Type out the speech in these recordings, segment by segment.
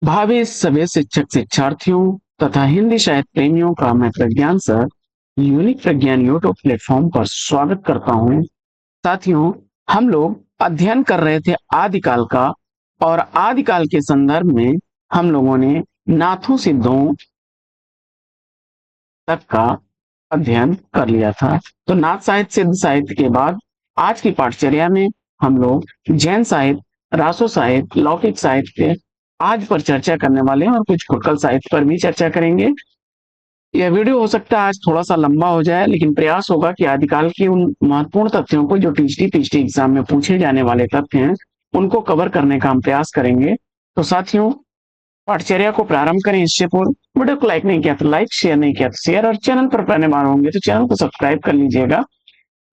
भावी सभी शिक्षक शिक्षार्थियों तथा हिंदी साहित्य प्रेमियों का मैं प्रज्ञान सर यूनिक प्रज्ञान यूट्यूब प्लेटफॉर्म पर स्वागत करता हूं। साथियों, हम लोग अध्ययन कर रहे थे आदिकाल का, और आदिकाल के संदर्भ में हम लोगों ने नाथों सिद्धों तक का अध्ययन कर लिया था। तो नाथ साहित्य सिद्ध साहित्य के बाद आज की पाठचर्या में हम लोग जैन साहित्य, रासो साहित्य, लौकिक साहित्य आज पर चर्चा करने वाले हैं और कुछ फुटकल साहित्य पर भी चर्चा करेंगे। यह वीडियो हो सकता है आज थोड़ा सा लंबा हो जाए, लेकिन प्रयास होगा कि आदिकाल के उन महत्वपूर्ण तथ्यों को जो टीचटी पीएचडी एग्जाम में पूछे जाने वाले तथ्य हैं उनको कवर करने का हम प्रयास करेंगे। तो साथियों, पाठचर्या को प्रारंभ करें इससे पूर्व वीडियो को लाइक नहीं किया तो लाइक, शेयर नहीं किया तो शेयर, और चैनल पर पहले बार होंगे तो चैनल को सब्सक्राइब कर लीजिएगा,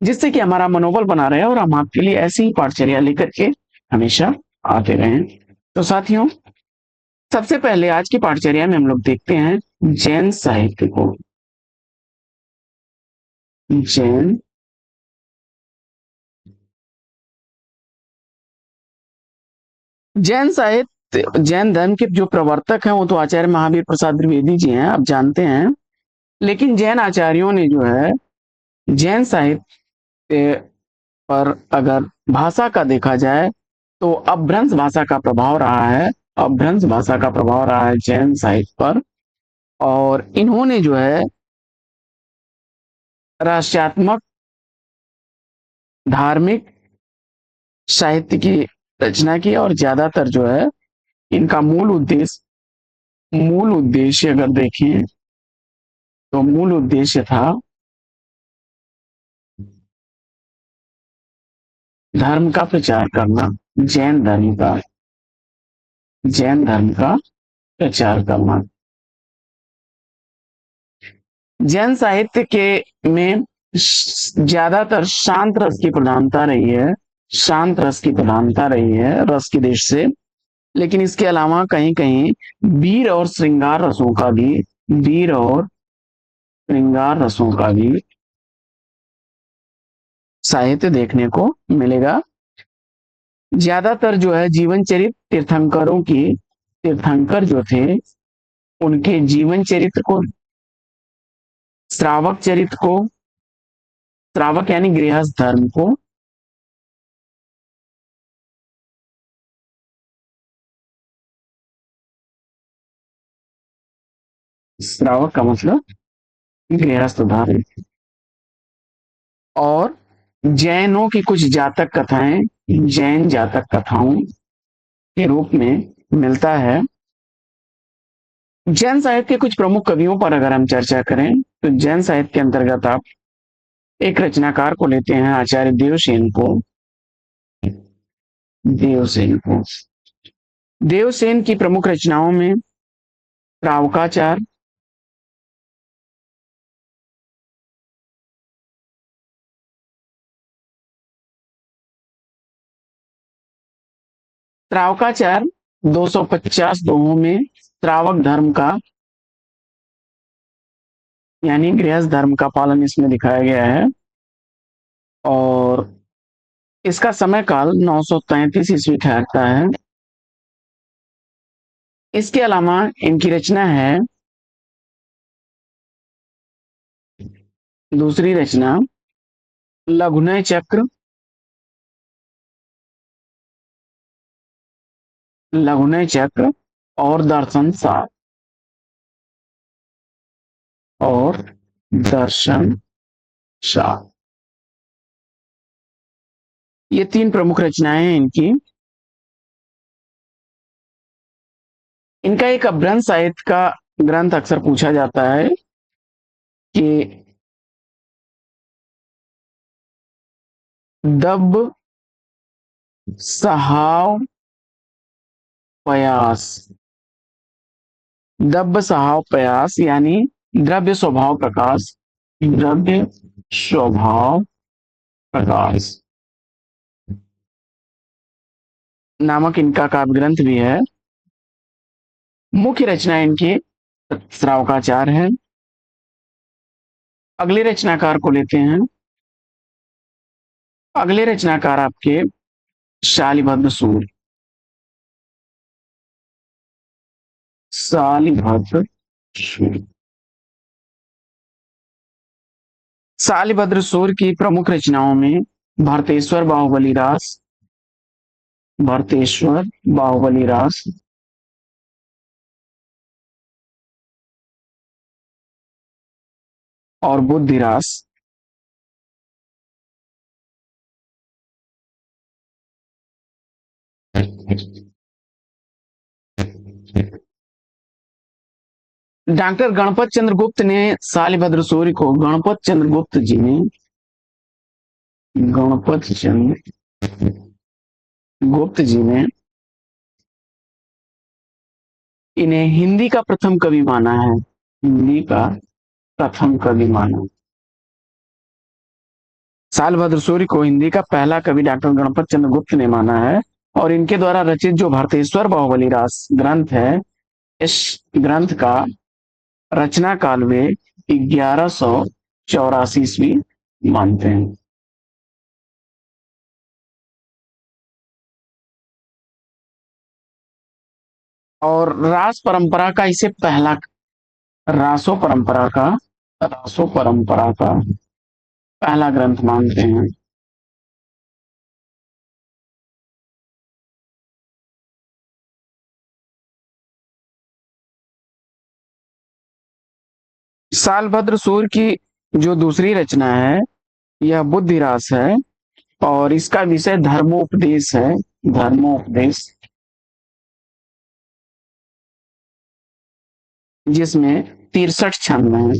जिससे कि हमारा मनोबल बना रहे और हम आपके लिए ऐसी ही पाठचर्या लेकर के हमेशा आते रहें। तो साथियों, सबसे पहले आज की पाठचर्या में हम लोग देखते हैं जैन साहित्य को। जैन जैन साहित्य, जैन धर्म के जो प्रवर्तक हैं वो तो आचार्य महावीर प्रसाद द्विवेदी जी हैं, आप जानते हैं। लेकिन जैन आचार्यों ने जो है जैन साहित्य पर अगर भाषा का देखा जाए तो अपभ्रंश भाषा का प्रभाव रहा है। अपभ्रंश भाषा का प्रभाव रहा है जैन साहित्य पर, और इन्होंने जो है राष्ट्रात्मक धार्मिक साहित्य की रचना की, और ज्यादातर जो है इनका मूल उद्देश्य अगर देखें तो मूल उद्देश्य था धर्म का प्रचार करना। जैन धर्म का जैन धर्म का प्रचार करना। जैन साहित्य के में ज्यादातर शांत रस की प्रधानता रही है। शांत रस की प्रधानता रही है रस के देश से। लेकिन इसके अलावा कहीं कहीं वीर और श्रृंगार रसों का भी वीर और श्रृंगार रसों का भी साहित्य देखने को मिलेगा। ज्यादातर जो है जीवन चरित्र तीर्थंकर जो थे उनके जीवन चरित्र को, श्रावक चरित्र को, श्रावक यानी गृहस्थ धर्म को, श्रावक का मतलब गृहस्थ धर्म, और जैनों की कुछ जातक कथाएं जैन जातक कथाओं के रूप में मिलता है। जैन साहित्य के कुछ प्रमुख कवियों पर अगर हम चर्चा करें तो जैन साहित्य के अंतर्गत आप एक रचनाकार को लेते हैं, आचार्य देवसेन को। देवसेन की प्रमुख रचनाओं में श्रावकाचार, श्रावकाचार 250 दोहों में श्रावक धर्म का यानी गृहस्थ धर्म का पालन इसमें दिखाया गया है, और इसका समय काल 933 ईस्वी ठहरता है। इसके अलावा इनकी रचना है दूसरी रचना लघुनय चक्र। लघुनय चक्र और दर्शन सार और दर्शन सार, ये तीन प्रमुख रचनाएं हैं इनकी। इनका एक अपभ्रंश साहित्य का ग्रंथ अक्सर पूछा जाता है कि दब सहाव पयास। दब सहाव पयास यानी द्रव्य स्वभाव प्रकाश। द्रव्य स्वभाव प्रकाश नामक इनका काव्य ग्रंथ भी है। मुख्य रचना इनकी श्रावकाचार है। अगले रचनाकार को लेते हैं। अगले रचनाकार आपके शालिभद्र सूर। शालिभद्र सूर्य। शालिभद्र सूर्य की प्रमुख रचनाओं में भरतेश्वर बाहुबली रास, भरतेश्वर बाहुबली रास और बुद्धिरास। डॉक्टर गणपत चंद्र गुप्त ने शालिभद्र सूर्य को गणपत चंद्र गुप्त जी ने इन्हें हिंदी का प्रथम कवि माना है। हिंदी का प्रथम कवि माना। शालभद्र सूर्य को हिंदी का पहला कवि डॉक्टर गणपत चंद्र गुप्त ने माना है और इनके द्वारा रचित जो भारतेश्वर बाहुबली रास ग्रंथ है, इस ग्रंथ का रचना काल वे 1184 ईस्वी मानते हैं। और रास परंपरा का इसे पहला रासो परंपरा का रासो परंपरा का पहला ग्रंथ मानते हैं। शालभद्र सूर्य की जो दूसरी रचना है यह बुद्धिरास है और इसका विषय धर्मोपदेश है। धर्मोपदेश, जिसमें 63 छंद हैं।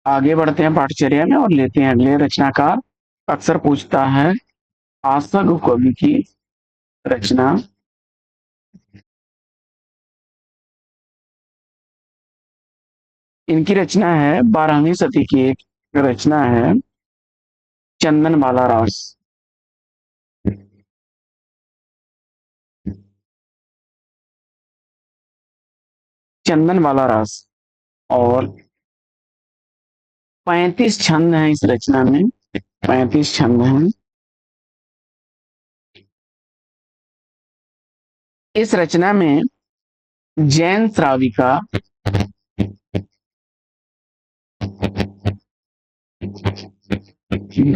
आगे बढ़ते हैं पाठचर्या में और लेते हैं अगले रचनाकार। अक्सर पूछता है आसग कवि की रचना। इनकी रचना है 12वीं सदी की एक रचना है चंदनमाला रास। चंदनमाला रास और 35 छंद हैं इस रचना में। 35 छंद हैं। इस रचना में जैन श्राविका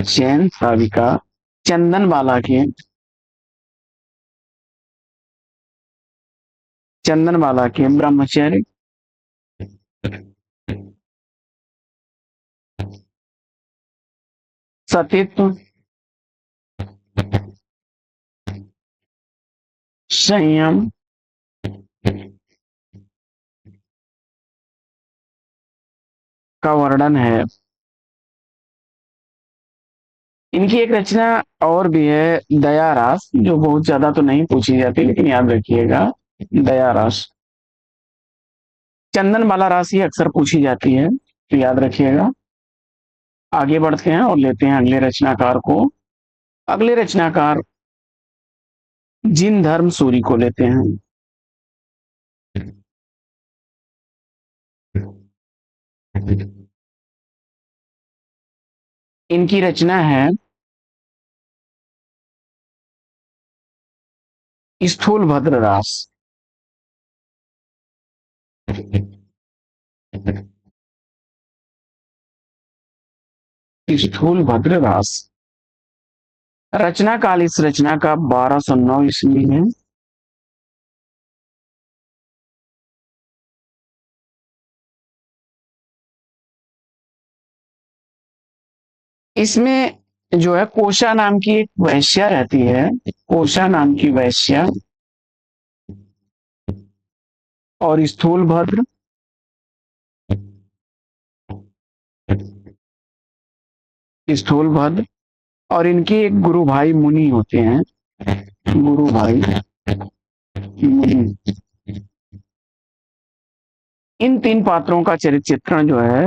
जैन श्राविका चंदनमाला के ब्रह्मचर्य, सतीत्व, संयम, का वर्णन है। इनकी एक रचना और भी है दया रास, जो बहुत ज्यादा तो नहीं पूछी जाती लेकिन याद रखिएगा दया रास। चंदनमाला रास ही अक्सर पूछी जाती है तो याद रखिएगा। आगे बढ़ते हैं और लेते हैं अगले रचनाकार को। अगले रचनाकार जिन धर्म सूरी को लेते हैं। इनकी रचना है स्थूल भद्र रास। स्थूल भद्र रास। रचना काल इस रचना का 1209 ईस्वी है। इसमें जो है कोशा नाम की एक वैश्या रहती है। कोशा नाम की वैश्या और स्थूल भद्र स्थूल भद्र और इनके एक गुरु भाई मुनि होते हैं। गुरु भाई मुनि। इन तीन पात्रों का चरित्र चित्रण जो है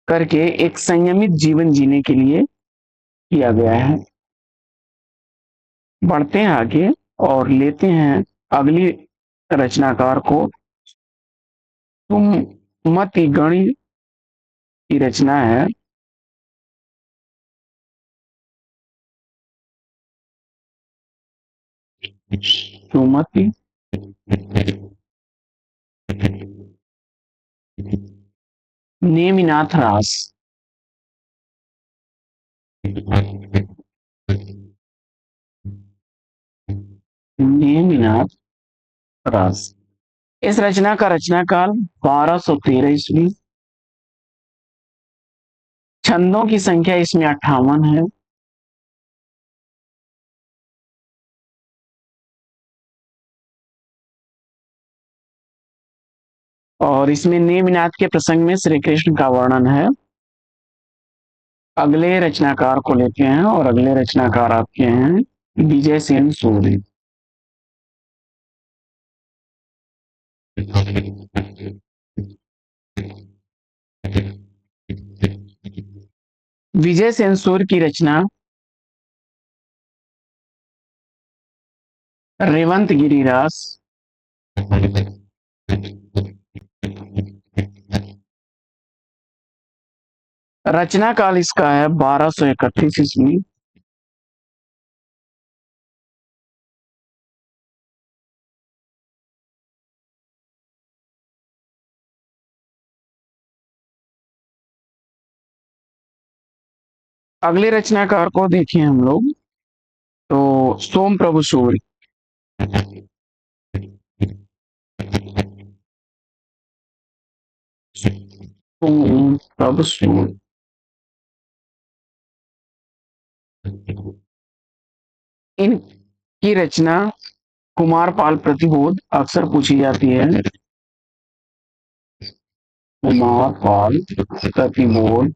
करके एक संयमित जीवन जीने के लिए किया गया है। बढ़ते हैं आगे और लेते हैं अगली रचनाकार को। तुम मति गणी की रचना है सुमति, नेमिनाथ रास, नेमिनाथ रास। इस रचना का रचना काल 1213 ईस्वी। छंदों की संख्या इसमें 58 है। और इसमें नेमिनाथ के प्रसंग में श्री कृष्ण का वर्णन है। अगले रचनाकार को लेते हैं और अगले रचनाकार आपके हैं विजय सेन सूर्य। विजय सेन सूर्य की रचना रेवंत गिरिरास, रचना काल इसका है 1231 ईस्वी। अगले रचनाकार को देखें हम लोग तो सोम प्रभु सूर्य। सोम प्रभु सूर्य, इनकी रचना कुमारपाल प्रतिबोध अक्सर पूछी जाती है। कुमारपाल प्रतिबोध।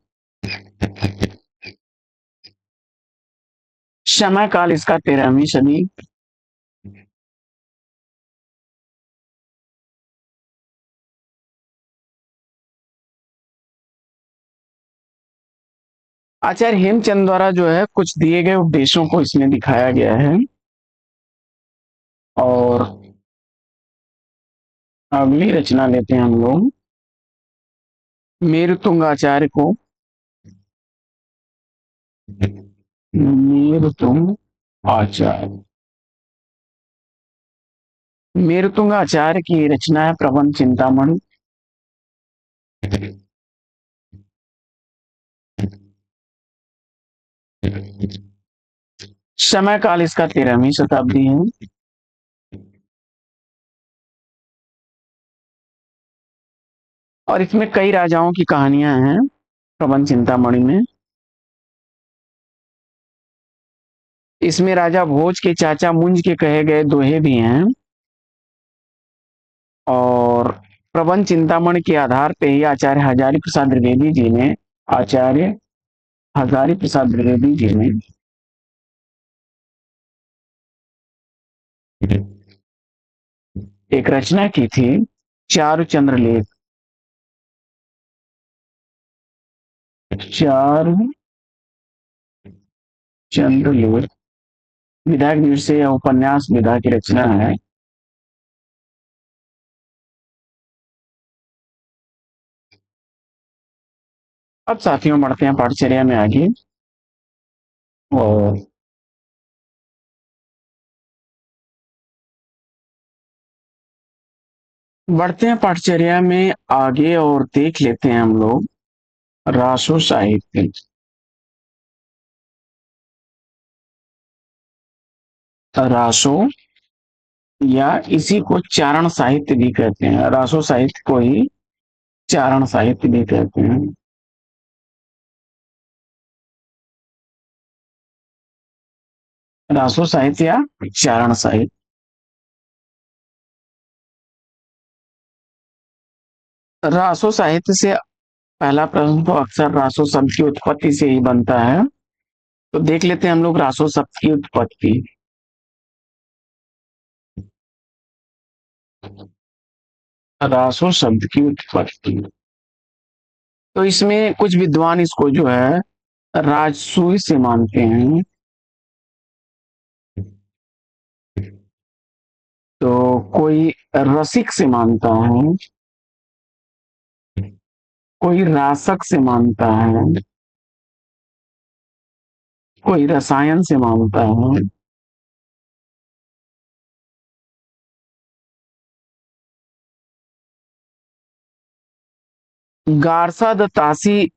समय काल इसका 13वीं सदी। आचार्य हेमचंद द्वारा जो है कुछ दिए गए उपदेशों को इसमें दिखाया गया है। और अगली रचना लेते हैं हम लोग मेरुतुंग आचार्य को। मेरुतुंग आचार्य, मेरुतुंग आचार्य की रचना है प्रबंध चिंतामणि। समय काल इसका 13वीं शताब्दी है। और इसमें कई राजाओं की कहानियां हैं प्रबंध चिंतामणि में। इसमें राजा भोज के चाचा मुंज के कहे गए दोहे भी हैं। और प्रबंध चिंतामणि के आधार पे ही आचार्य हजारी प्रसाद द्विवेदी जी ने आचार्य हजारी प्रसाद द्विवेदी जी ने एक रचना की थी चारुचंद्र लेख। चारु चंद्र लेख विधायक दृष्टि से यह उपन्यास विधा की रचना है। अब साथियों बढ़ते हैं पाठचर्या में आगे। और बढ़ते हैं पाठचर्या में आगे और देख लेते हैं हम लोग रासो साहित्य। रासो या इसी को चारण साहित्य भी कहते हैं। रासो साहित्य को ही चारण साहित्य भी कहते हैं। रासो साहित्य या चारण साहित्य। रासो साहित्य से पहला प्रश्न तो अक्सर रासो शब्द की उत्पत्ति से ही बनता है। तो देख लेते हैं हम लोग रासो शब्द की उत्पत्ति। रासो शब्द की उत्पत्ति, तो इसमें कुछ विद्वान इसको जो है राजसूय से मानते हैं। तो कोई रसिक से मानता है, कोई रासक से मानता है, कोई रसायन से मानता है, गारसा द तासी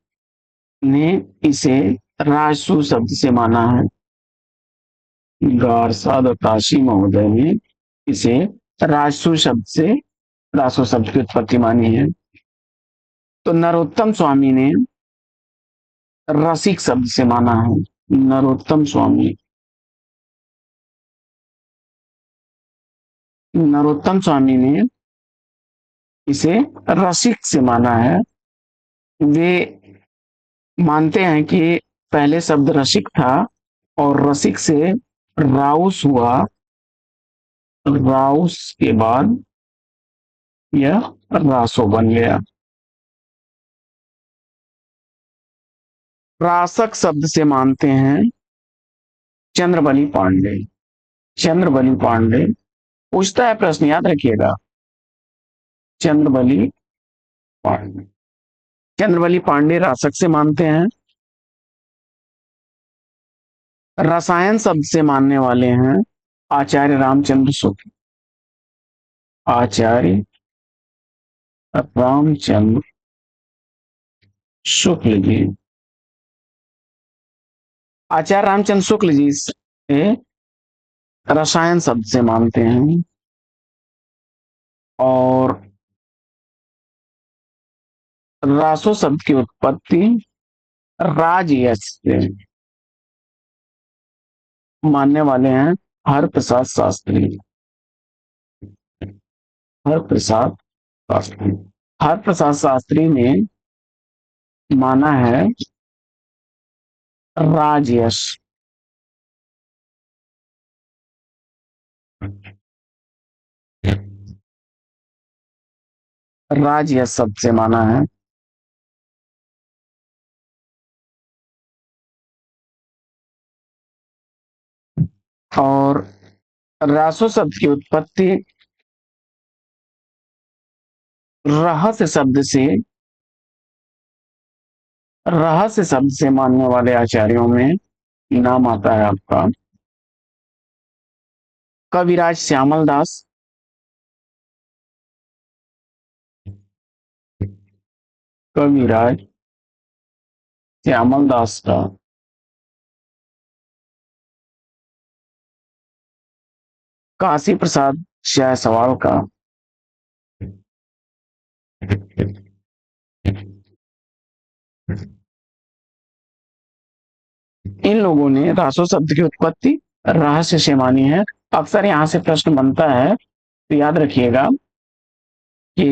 ने इसे राजसू शब्द से माना है। गारसा द ताशी महोदय ने इसे राजसू शब्द से रासो शब्द की उत्पत्ति मानी है। तो नरोत्तम स्वामी ने रसिक शब्द से माना है। नरोत्तम स्वामी ने इसे रसिक से माना है। वे मानते हैं कि पहले शब्द रसिक था और रसिक से राउस हुआ, राउस के बाद यह रासो बन गया। रासक शब्द से मानते हैं चंद्रबली पांडे। चंद्रबली पांडे पूछता है प्रश्न, याद रखिएगा। चंद्रबली पांडे, चंद्रबली पांडे रासक से मानते हैं। रसायन शब्द से मानने वाले हैं आचार्य रामचंद्र शुक्ल। आचार्य रामचंद्र शुक्ल जी, आचार्य रामचंद्र शुक्ल जी से रसायन शब्द से मानते हैं। और रासो शब्द की उत्पत्ति राजयश से मानने वाले हैं हरप्रसाद शास्त्री। हरप्रसाद शास्त्री, हरप्रसाद शास्त्री ने माना है राजयश। राजयश शब्द से माना है। और रासो शब्द की उत्पत्ति रहस्य शब्द से, रहस्य शब्द से मानने वाले आचार्यों में नाम आता है आपका कविराज श्यामल दास। कविराज श्यामल दास का काशी प्रसाद जायसवाल का इन लोगों ने रासो शब्द की उत्पत्ति रहस्य से मानी है। अक्सर यहां से प्रश्न बनता है, तो याद रखिएगा कि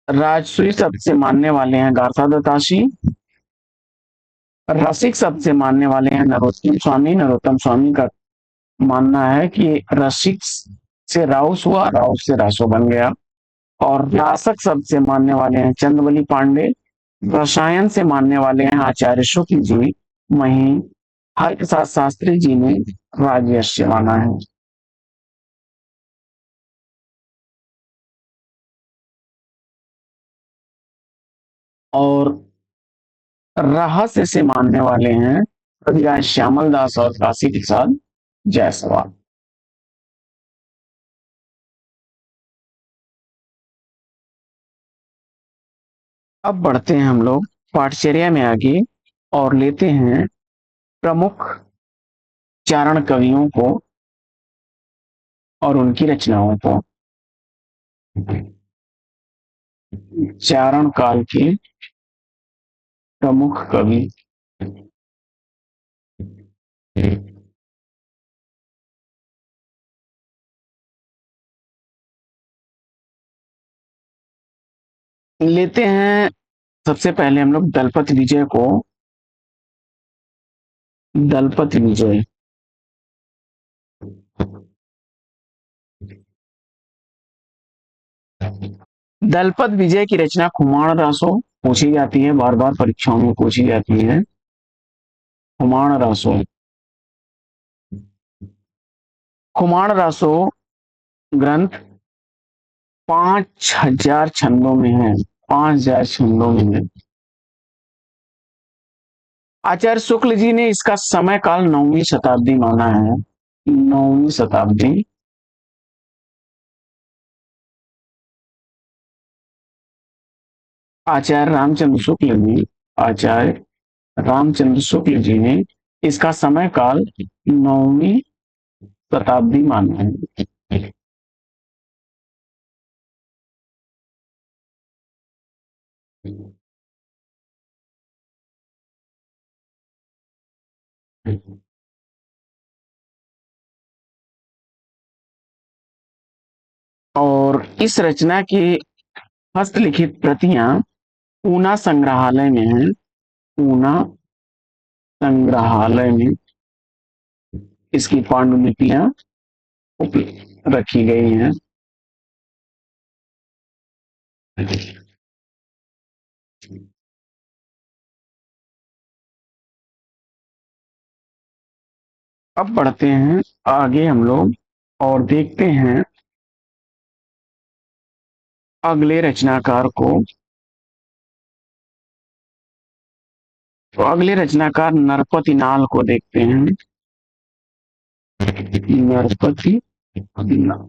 राजसूय शब्द से मानने वाले हैं गारसा दत्ताशी, रसिक शब्द से मानने वाले हैं नरोत्तम स्वामी। नरोत्तम स्वामी का मानना है कि रसिक से राउस हुआ, राउस से रासो बन गया। और रासक शब्द से मानने वाले हैं चंद्रबली पांडे। रसायन से मानने वाले हैं आचार्य शुक्ल जी। वहीं हरप्रसाद शास्त्री जी ने राजयश से माना है। और रहस्य से मानने वाले हैं कविराज श्यामल दास और काशी प्रसाद जायसवाल। अब बढ़ते हैं हम लोग पाठचर्या में आगे और लेते हैं प्रमुख चारण कवियों को और उनकी रचनाओं को। चारण काल के प्रमुख कवि। लेते हैं सबसे पहले हम लोग दलपत विजय को। दलपत विजय, दलपत विजय की रचना खुमाण रासो पूछी जाती है, बार बार परीक्षाओं में पूछी जाती है। खुमाण रासो, खुमाण रासो ग्रंथ 5000 छंदों में है। 5000 छंदों में है। आचार्य शुक्ल जी ने इसका समय काल 9वीं शताब्दी माना है। 9वीं शताब्दी। आचार्य रामचंद्र शुक्ल जी, आचार्य रामचंद्र शुक्ल जी ने इसका समय काल 9वीं शताब्दी माना है। और इस रचना की हस्तलिखित प्रतियां पूना संग्रहालय में है। पूना संग्रहालय में इसकी पांडुलिपियां रखी गई हैं। अब बढ़ते हैं आगे हम लोग और देखते हैं अगले रचनाकार को। तो अगले रचनाकार नरपति नाल को देखते हैं। नरपति नाल,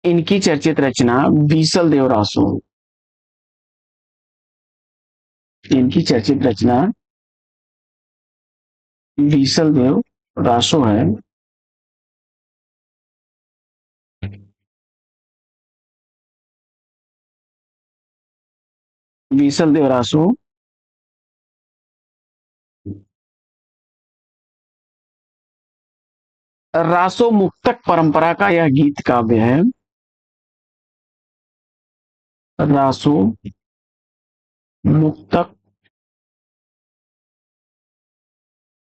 इनकी चर्चित रचना बीसल देव रासो। इनकी चर्चित रचना बीसल देव रासो है। बीसल देव रासो रासो मुक्तक परंपरा का यह गीत काव्य है। रासो मुक्तक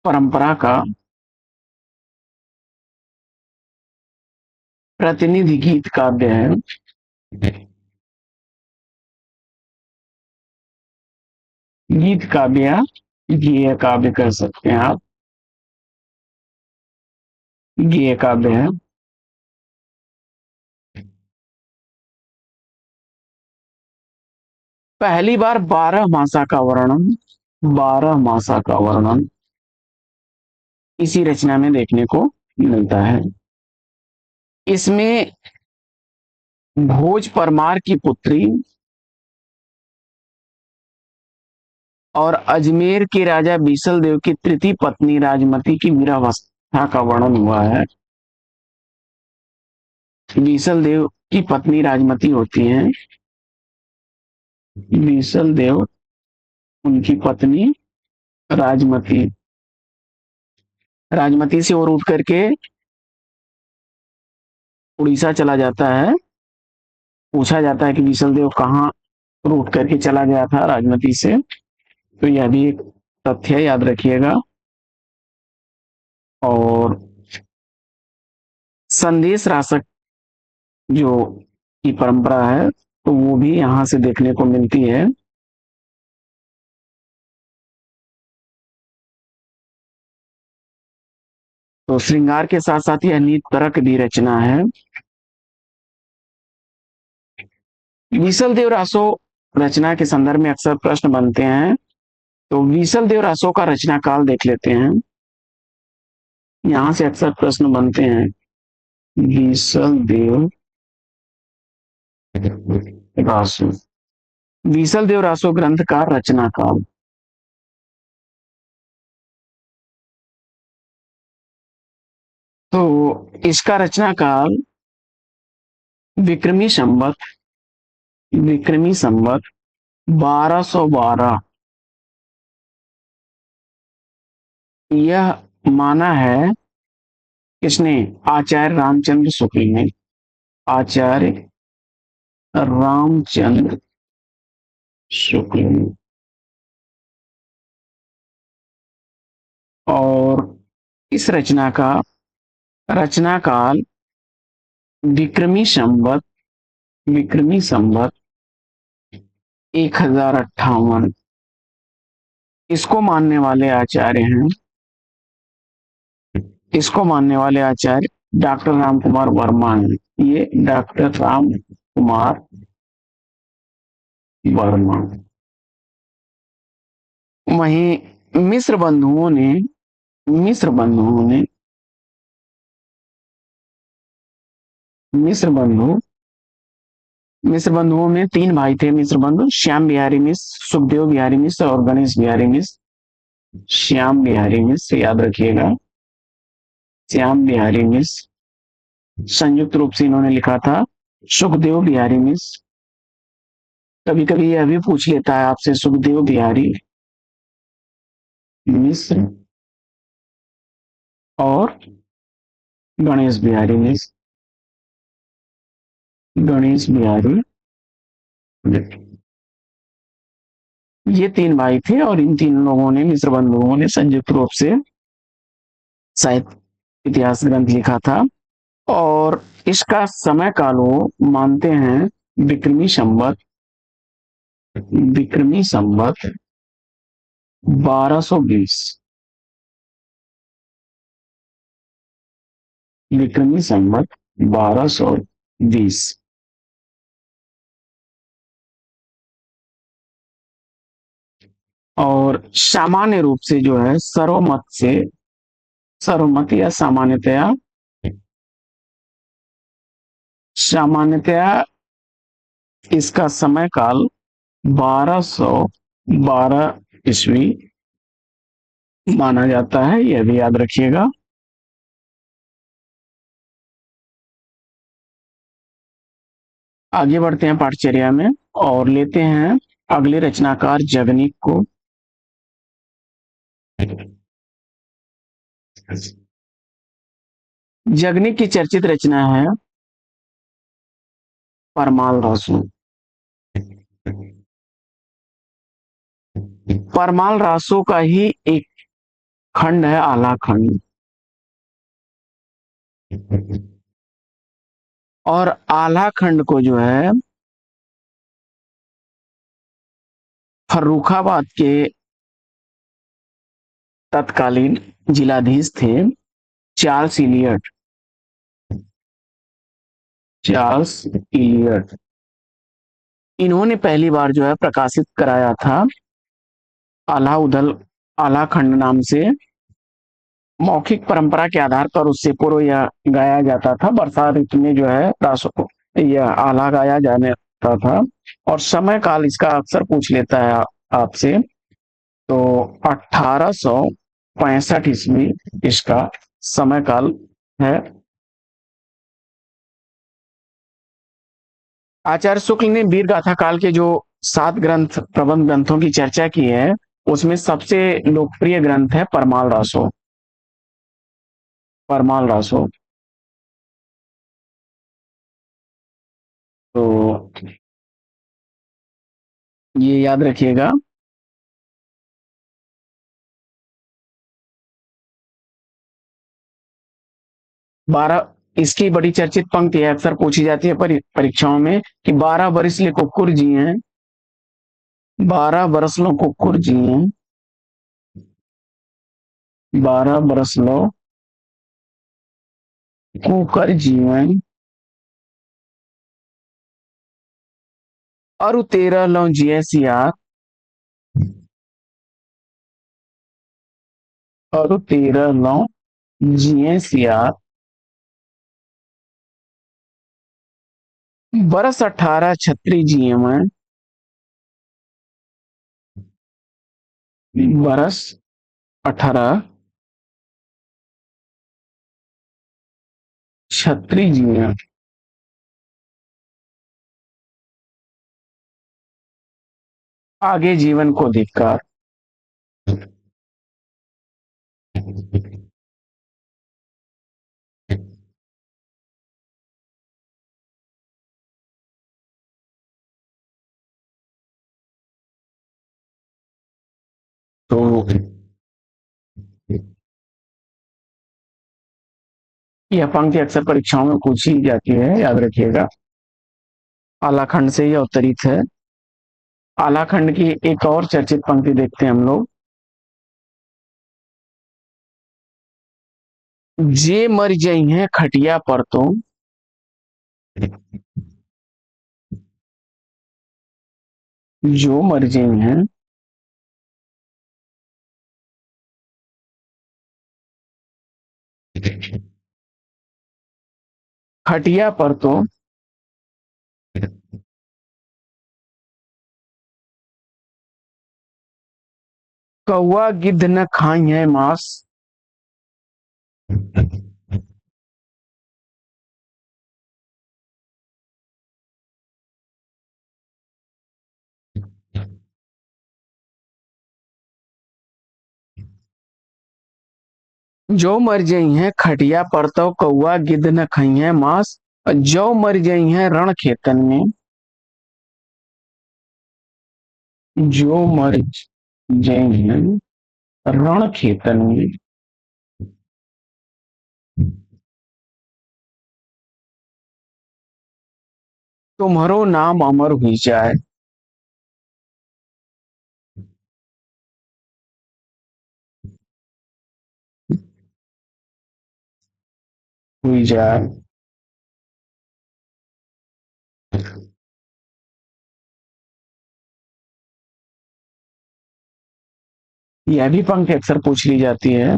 परंपरा का प्रतिनिधि गीत काव्य है। गीत काव्य, गेय काव्य कर सकते हैं आप, गेय काव्य है। पहली बार 12 मासा का वर्णन, 12 मासा का वर्णन इसी रचना में देखने को मिलता है। इसमें भोज परमार की पुत्री और अजमेर के राजा बीसल देव की तृतीय पत्नी राजमती की वीरावस्था का वर्णन हुआ है। बीसल देव की पत्नी राजमती होती हैं। बीसल देव, उनकी पत्नी राजमती, राजमती से और उठ करके उड़ीसा चला जाता है। पूछा जाता है कि बीसल देव कहाँ रूट करके चला गया था राजमती से, तो यह भी एक तथ्य याद रखिएगा। और संदेश रासक जो की परंपरा है तो वो भी यहां से देखने को मिलती है। तो श्रृंगार के साथ साथ यह नीत परक भी रचना है। बीसल देव रासो रचना के संदर्भ में अक्सर प्रश्न बनते हैं, तो बीसल देव रासो का रचना काल देख लेते हैं। यहां से अक्सर प्रश्न बनते हैं। बीसल देव रासो, बीसल देव रासो ग्रंथ का रचना काल। तो इसका रचना काल विक्रमी संवत, विक्रमी संवत 1212 यह माना है किसने? आचार्य रामचंद्र शुक्ल ने। आचार्य रामचंद्र शुक्ल ने। और इस रचना का रचना काल विक्रमी संवत, विक्रमी संवत 1058। इसको मानने वाले आचार्य हैं, इसको मानने वाले आचार्य डॉक्टर राम कुमार वर्मा हैं। ये डॉक्टर राम कुमार वर्मा। वहीं मिस्र बंधुओं ने, मिस्र बंधुओं ने, मिस्र बंधु मिश्र बंधुओं में तीन भाई थे मिश्र बंधु, श्याम बिहारी मिश्र, सुखदेव बिहारी मिश्र और गणेश बिहारी मिश्र। श्याम बिहारी मिश्र याद रखिएगा, श्याम बिहारी मिश्र। संयुक्त रूप से इन्होंने लिखा था सुखदेव बिहारी मिश्र। कभी कभी यह भी पूछ लेता है आपसे, सुखदेव बिहारी मिश्र और गणेश बिहारी मिश्र। गणेश बिहारी, ये तीन भाई थे और इन तीन लोगों ने, मिश्र बंधुओं ने संयुक्त रूप से साहित्य इतिहास ग्रंथ लिखा था। और इसका समय काल वो मानते हैं विक्रमी संवत, विक्रमी संवत 1220, विक्रमी संवत 1220। और सामान्य रूप से जो है सर्वमत से, सर्वमत या सामान्यतया, सामान्यतया इसका समय काल 1212 ईस्वी माना जाता है, यह भी याद रखिएगा। आगे बढ़ते हैं पाठचर्या में और लेते हैं अगले रचनाकार जगनीक को। जगनीक की चर्चित रचना है परमाल रासु। परमाल रासु का ही एक खंड है आला खंड। और आला खंड को जो है फर्रुखाबाद के तत्कालीन जिलाधीश थे चार्ल्स इलियट, चार्ल्स इलियट, इन्होंने पहली बार जो है प्रकाशित कराया था आला उदल, आला खंड नाम से। मौखिक परंपरा के आधार पर उससे पूर्व यह गाया जाता था, बरसात ऋतु में जो है रासो यह आला गाया जाने था। और समय काल इसका अक्सर पूछ लेता है आपसे, तो 1865 ईस्वी इसका समय काल है। आचार्य शुक्ल ने वीर गाथा काल के जो 7 ग्रंथ, प्रबंध ग्रंथों की चर्चा की है, उसमें सबसे लोकप्रिय ग्रंथ है परमाल रासो, परमाल रासो। तो ये याद रखिएगा। 12, इसकी बड़ी चर्चित पंक्ति है, अक्सर पूछी जाती है परीक्षाओं में कि 12 बरस ले कुकुर जी हैं, 12 बरस लो कुकुर जी हैं, 12 बरस लो कुकर जीवन, और 13 लो जिये सियार, और 13 लो जिये सियार, बरस 18 छत्री जिये मैं, बरस 18 छत्री जिये, आगे जीवन को धिक्कार। तो यह पंक्ति अक्सर परीक्षाओं में पूछी जाती है, याद रखिएगा। आलाखंड से यह उत्तरित है। आलाखंड की एक और चर्चित पंक्ति देखते हैं हम लोग। जे मर जई हैं खटिया पर तो, जो मर जई हैं खटिया पर तो, कौवा गिद्ध न खाई है मांस। जो मर जई है खटिया पर तो कौवा गिद्ध न खाई है मांस। जो मर जई है रण खेतन में। जो मर जई है रण खेतन में। तुम्हारो नाम अमर हुई जाए। हुई जाए। यह भी पंक्ति अक्सर पूछ ली जाती है।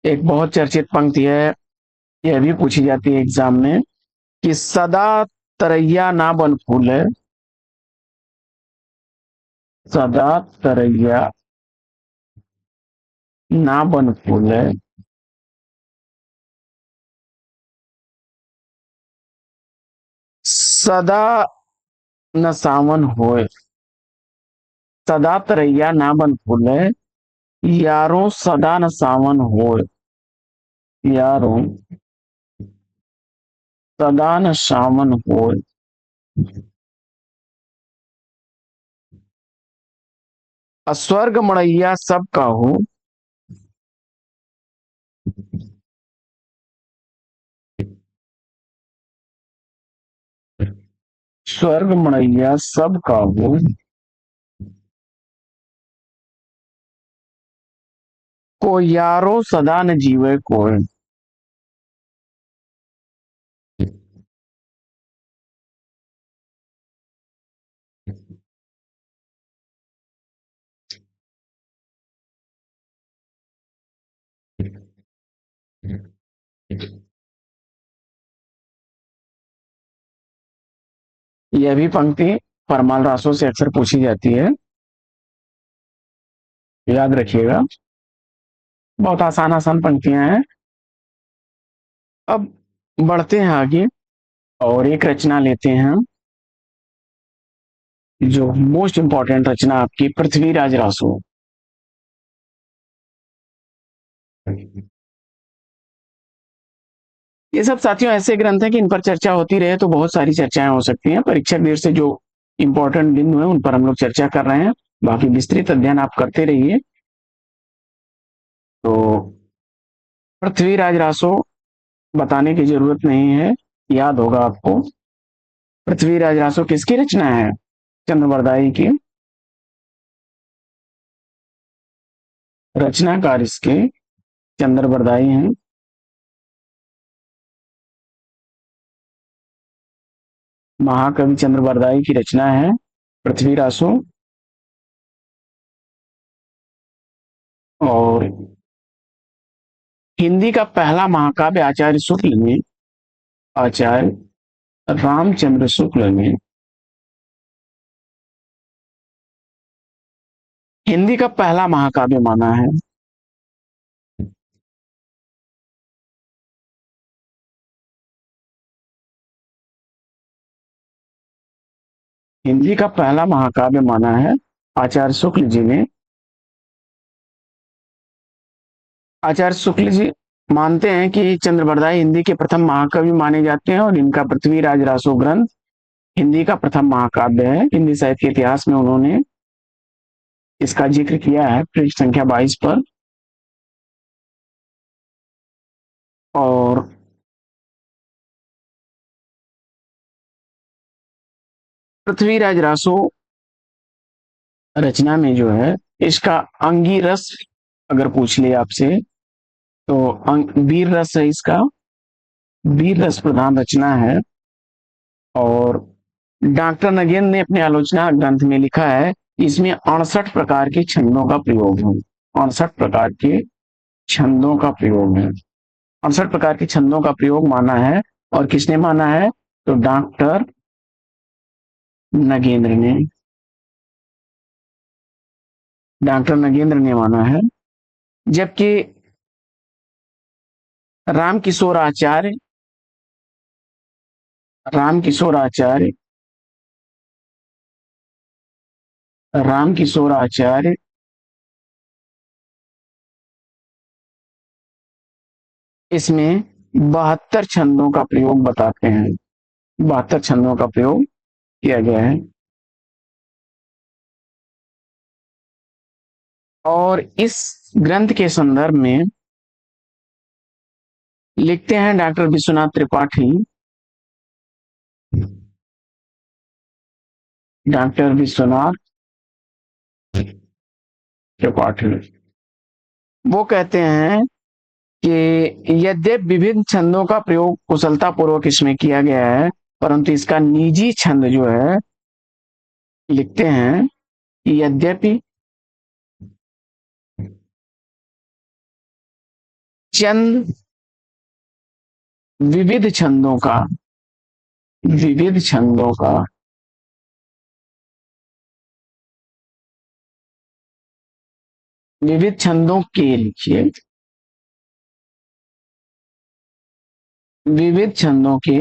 एक बहुत चर्चित पंक्ति है। यह भी पूछी जाती है एग्जाम में कि सदा तरैया ना बन फूले। सदा तरैया ना बन फूले। सदा न सावन होए। सदा तरैया ना बन फूले। यारों सदा न सावन होए। यारों सदा न सावन होए। अस्वर्ग मड़ैया सब काहू। स्वर्ग मड़ैया सब काहू। को यारो सदा न जीवे कोय। यह भी पंक्ति परमाल रासों से अक्सर पूछी जाती है। याद रखिएगा। बहुत आसान आसान पंक्तियां हैं। अब बढ़ते हैं आगे और एक रचना लेते हैं जो मोस्ट इंपॉर्टेंट रचना आपकी पृथ्वीराज रासो। ये सब साथियों ऐसे ग्रंथ हैं कि इन पर चर्चा होती रहे तो बहुत सारी चर्चाएं हो सकती हैं। परीक्षा देर से जो इंपॉर्टेंट बिंदु है उन पर हम लोग चर्चा कर रहे हैं। बाकी विस्तृत अध्ययन आप करते रहिए। तो पृथ्वीराज रासो बताने की जरूरत नहीं है, याद होगा आपको। पृथ्वीराज रासो किसकी रचना है? चंद्रवरदाई की। रचनाकार इसके चंद्रवरदाई हैं। महाकवि चंद्रवरदाई की रचना है पृथ्वीरासो। और हिंदी का पहला महाकाव्य आचार्य शुक्ल ने, आचार्य रामचंद्र शुक्ल ने हिंदी का पहला महाकाव्य माना है। हिंदी का पहला महाकाव्य माना है आचार्य शुक्ल जी ने। आचार्य शुक्ल जी मानते हैं कि चंद्रवरदाई हिंदी के प्रथम महाकवि माने जाते हैं और इनका पृथ्वीराज रासो ग्रंथ हिंदी का प्रथम महाकाव्य है। हिंदी साहित्य के इतिहास में उन्होंने इसका जिक्र किया है पृष्ठ संख्या 22 पर। और पृथ्वीराज रासो रचना में जो है इसका अंगी रस अगर पूछ ले आपसे तो वीर रस है इसका। वीर रस प्रधान रचना है। और डॉक्टर नगेन ने अपने आलोचना ग्रंथ में लिखा है इसमें 68 प्रकार के छंदों का प्रयोग है। 68 प्रकार के छंदों का प्रयोग है। 68 प्रकार के छंदों का प्रयोग माना है। और किसने माना है? तो डॉक्टर नगेंद्र ने, डॉक्टर नगेंद्र ने माना है। जबकि रामकिशोर आचार्य, रामकिशोर आचार्य, रामकिशोर आचार्य इसमें 72 छंदों का प्रयोग बताते हैं। 72 छंदों का प्रयोग किया गया है। और इस ग्रंथ के संदर्भ में लिखते हैं डॉक्टर विश्वनाथ त्रिपाठी, डॉक्टर विश्वनाथ त्रिपाठी, वो कहते हैं कि यद्यपि विभिन्न छंदों का प्रयोग कुशलता पूर्वक इसमें किया गया है, परंतु इसका निजी छंद जो है, लिखते हैं कि यद्यपि चंद विविध छंदों का, विविध छंदों का विविध छंदों के, लिखिए, विविध छंदों के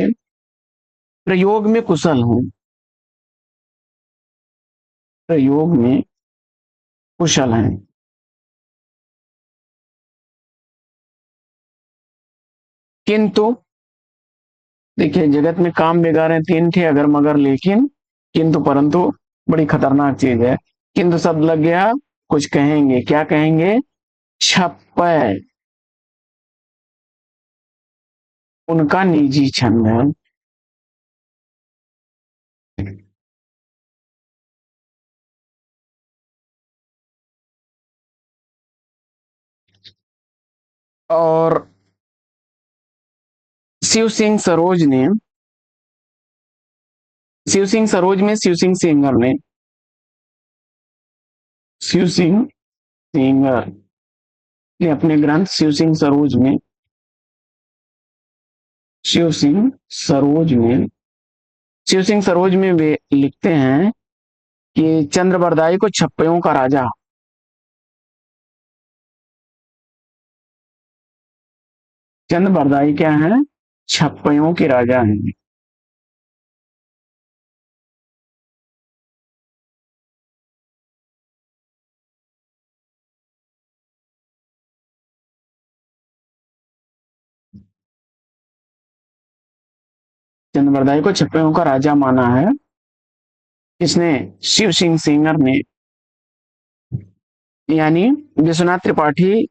प्रयोग में कुशल हूं, प्रयोग में कुशल हैं। किंतु देखिए, जगत में काम बिगाड़े तीन थे, अगर मगर लेकिन किंतु परंतु बड़ी खतरनाक चीज है। किंतु शब्द लग गया, कुछ कहेंगे, क्या कहेंगे? छप्पय उनका निजी छंद है। और शिव सिंह सरोज ने, शिव सिंह सरोज में शिव सिंह सेंगर ने, शिव सिंह सेंगर ने अपने ग्रंथ शिव सिंह सरोज में, शिव सिंह सरोज में, शिव सिंह सरोज में वे लिखते हैं कि चंद्रबरदाई को छप्पयों का राजा, चंद्रबरदाई क्या है? छप्पयों के राजा हैं। चंद्रबरदाई को छप्पयों का राजा माना है। इसने शिव सिंह सेंगर ने, यानी विश्वनाथ त्रिपाठी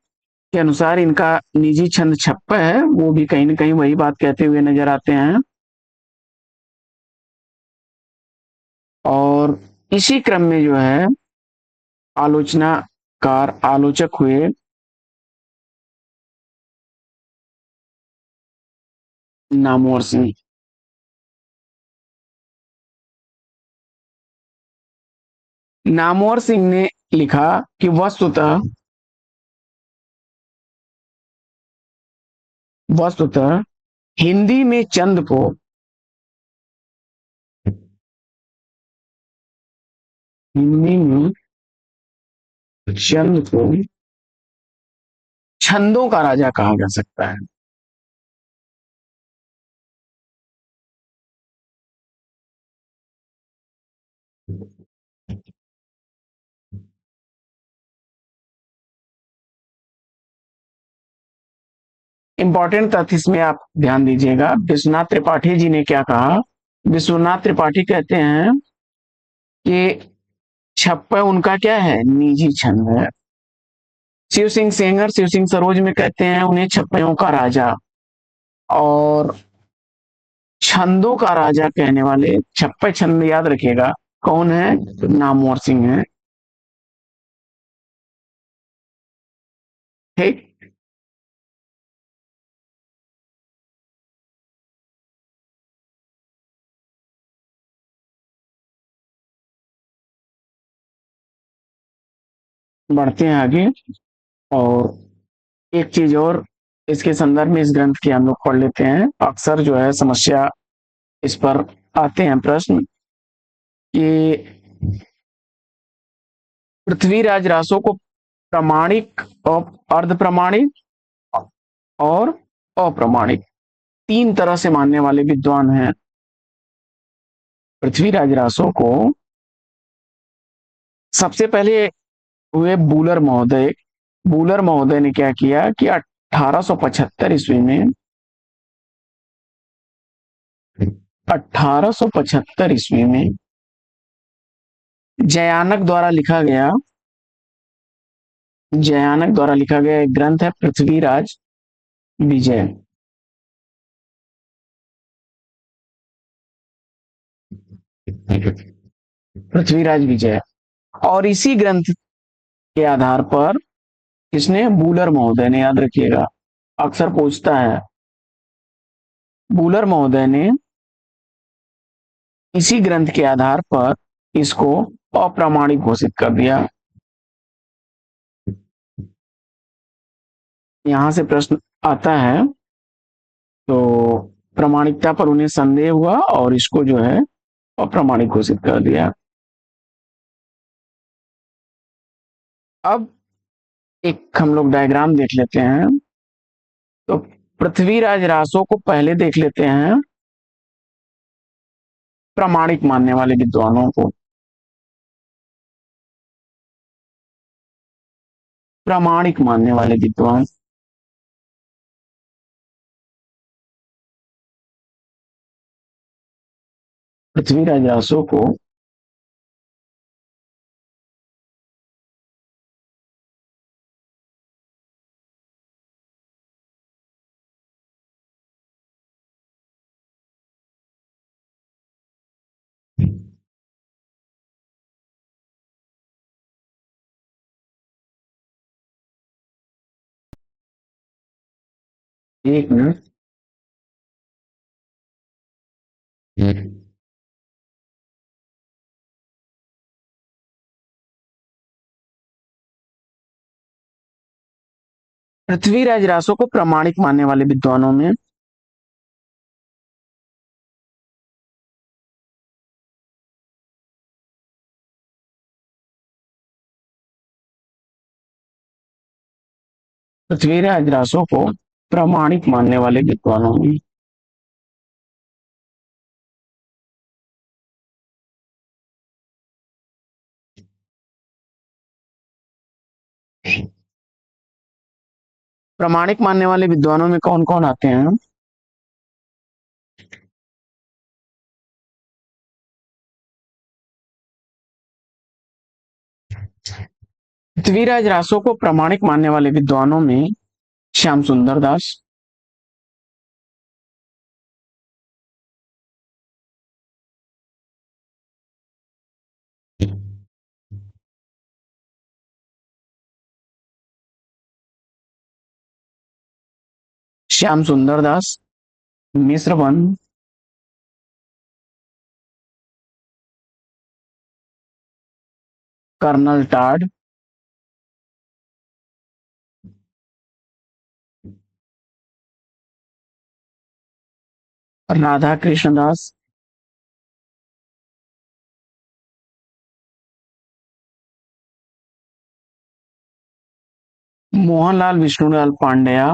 के अनुसार इनका निजी छंद छप्पा है, वो भी कहीं ना कहीं वही बात कहते हुए नजर आते हैं। और इसी क्रम में जो है आलोचनाकार, आलोचक हुए नामवर सिंह। नामवर सिंह ने लिखा कि वस्तुतः, वस्तुतः हिंदी में चंद को, हिंदी में चंद को छंदों का राजा कहा जा सकता है। इंपॉर्टेंट तथ्य इसमें आप ध्यान दीजिएगा, विश्वनाथ त्रिपाठी जी ने क्या कहा? विश्वनाथ त्रिपाठी कहते हैं कि छप्पा उनका क्या है? निजी छंद है। शिव सिंह सेंगर, शिव सिंह सरोज में कहते हैं उन्हें छप्पयों का राजा। और छंदों का राजा कहने वाले, छप्पे छंद याद रखिएगा कौन है? नामवर सिंह है। ठीक। बढ़ते हैं आगे। और एक चीज और इसके संदर्भ में, इस ग्रंथ की हम लोग पढ़ लेते हैं। अक्सर जो है समस्या इस पर आते हैं प्रश्न। कि पृथ्वीराज रासो को प्रामाणिक और अर्ध प्रामाणिक और अप्रामाणिक तीन तरह से मानने वाले विद्वान हैं। पृथ्वीराज रासो को सबसे पहले हुए बूलर महोदय ने क्या किया कि 1875 ईस्वी में 1875 ईस्वी में जयानक द्वारा लिखा गया एक ग्रंथ है विजय पृथ्वीराज विजय। और इसी ग्रंथ के आधार पर किसने, बूलर महोदय ने, याद रखिएगा अक्सर पूछता है, बूलर महोदय ने इसी ग्रंथ के आधार पर इसको अप्रामाणिक घोषित कर दिया। यहां से प्रश्न आता है, तो प्रामाणिकता पर उन्हें संदेह हुआ और इसको जो है अप्रामाणिक घोषित कर दिया। अब एक हम लोग डायग्राम देख लेते हैं। तो पृथ्वीराज रासो को पहले देख लेते हैं प्रामाणिक मानने वाले विद्वानों को। प्रामाणिक मानने वाले विद्वान, पृथ्वीराज रासो को एक मिनट, पृथ्वीराज रासो को प्रामाणिक मानने वाले विद्वानों में पृथ्वीराज रासो को प्रामाणिक मानने वाले विद्वानों में प्रामाणिक मानने वाले विद्वानों में कौन कौन आते हैं? पृथ्वीराज रासो को प्रामाणिक मानने वाले विद्वानों में श्याम सुंदर दास, श्याम सुंदर दास, मिश्रवन, कर्नल टाड, राधा कृष्ण दास, मोहनलाल विष्णुलाल पांड्या,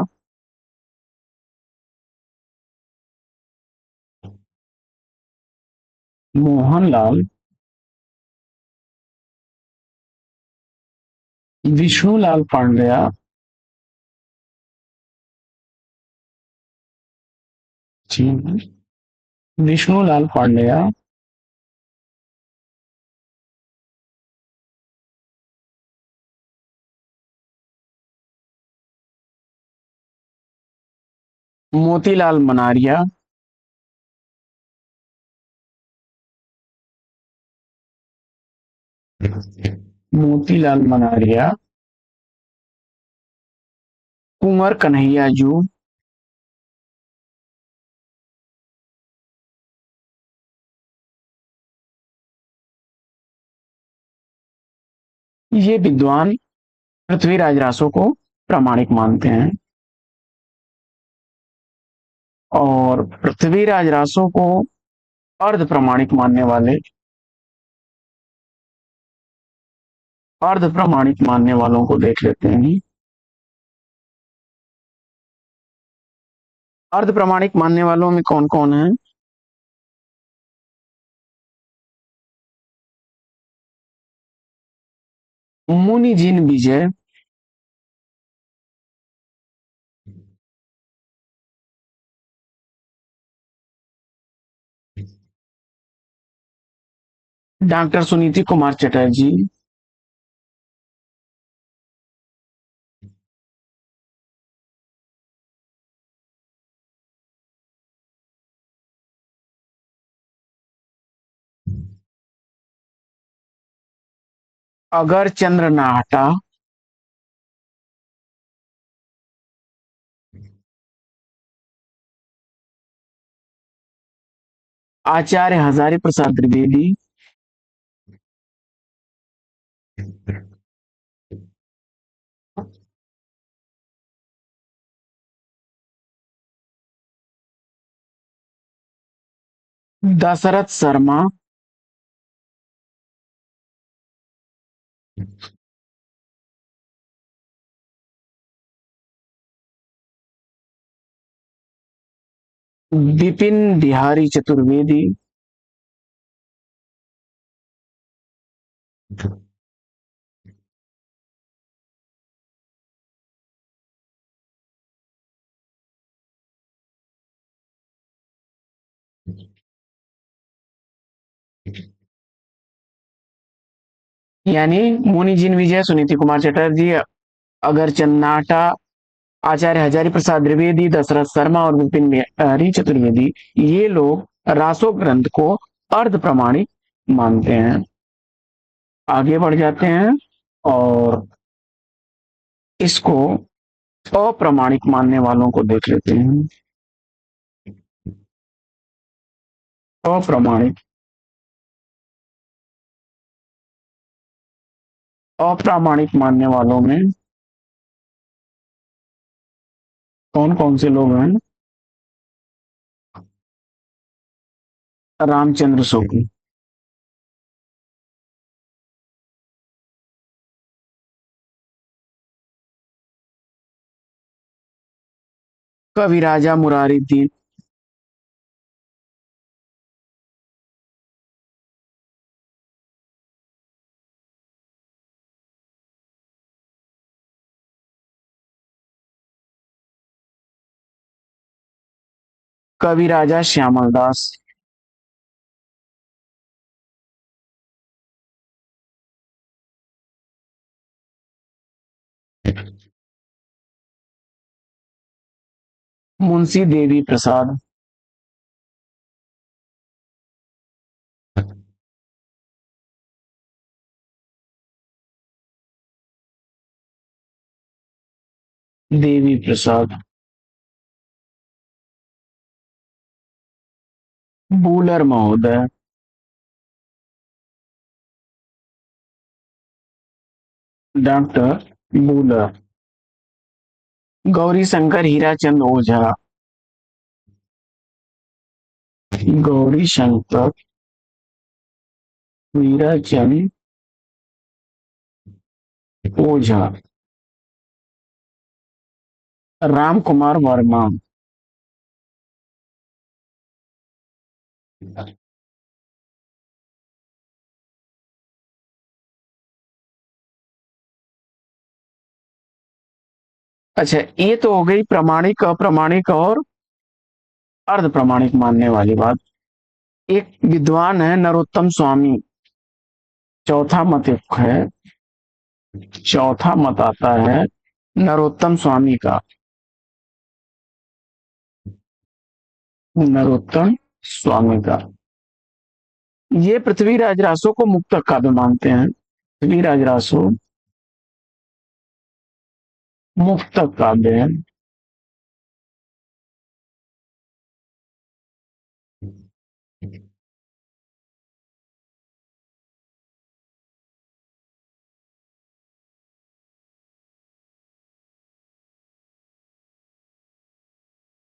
मोहनलाल विष्णुलाल पांड्या, विष्णुलाल पांड्या, मोतीलाल मनारिया, मोतीलाल मनारिया, कुंवर कन्हैया जू, ये विद्वान पृथ्वीराज रासो को प्रामाणिक मानते हैं। और पृथ्वीराज रासो को अर्ध प्रामाणिक मानने वाले अर्ध प्रमाणिक मानने वालों को देख लेते हैं। अर्ध प्रमाणिक मानने वालों में कौन कौन है? मुनि जिन विजय, डॉक्टर सुनीति कुमार चटर्जी, अगर चंद्र नाहटा, आचार्य हजारी प्रसाद द्विवेदी, दशरथ शर्मा, विपिन बिहारी चतुर्वेदी, यानी मुनि जिन विजय, सुनीति कुमार चटर्जी, अगर चन्नाटा, आचार्य हजारी प्रसाद द्विवेदी, दशरथ शर्मा और विपिन बिहारी चतुर्वेदी, ये लोग रासो ग्रंथ को अर्ध प्रमाणिक मानते हैं। आगे बढ़ जाते हैं और इसको अप्रमाणिक मानने वालों को देख लेते हैं। अप्रमाणिक अप्रामाणिक मानने वालों में कौन कौन से लोग हैं? रामचंद्र शुक्ल, कवि राजा मुरारी दीन, कवि राजा श्यामल दास, मुंशी देवी प्रसाद, देवी प्रसाद, बूलर महोदय, डॉक्टर बूलर, गौरी शंकर हीराचंद ओझा, गौरी शंकर हीराचंद ओझा, राम कुमार वर्मा। अच्छा, ये तो हो गई प्रमाणिक, अप्रमाणिक और अर्ध प्रमाणिक मानने वाली बात। एक विद्वान है नरोत्तम स्वामी, चौथा मत है, चौथा मत आता है नरोत्तम स्वामी का। नरोत्तम स्वामी का, ये पृथ्वीराज रासो को मुक्त काव्य मानते हैं। पृथ्वीराज रासो मुक्त काव्य है।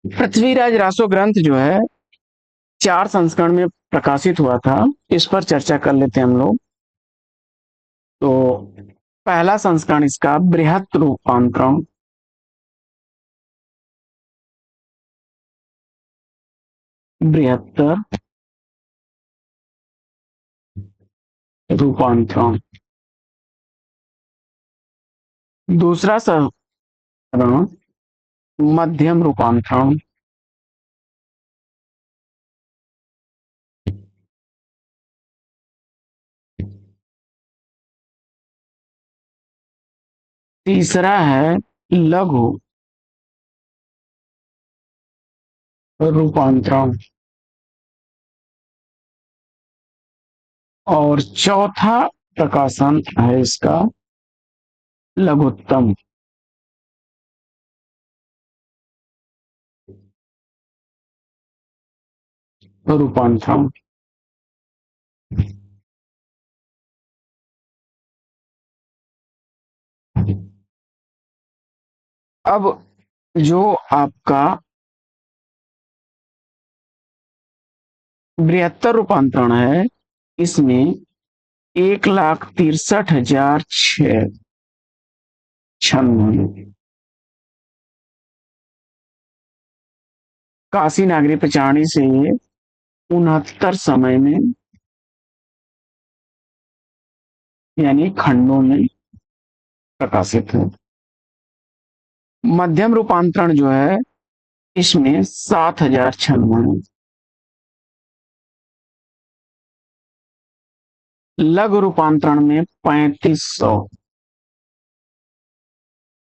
पृथ्वीराज रासो ग्रंथ जो है 4 संस्करण में प्रकाशित हुआ था। इस पर चर्चा कर लेते हैं हम लोग। तो पहला संस्करण इसका बृहत रूपांतरण, बृहत्तर रूपांतरण। दूसरा संस्करण मध्यम रूपांतरण। तीसरा है लघु रूपांतरण। और चौथा प्रकाशन है इसका लघुत्तम रूपांतरण। अब जो आपका बृहत्तर रूपांतरण है, इसमें 1,63,696 काशी नागरी पचानी से 69 समय में, यानी खंडों में प्रकाशित है। मध्यम रूपांतरण जो है, इसमें 7,096। लघु रूपांतरण में 3,500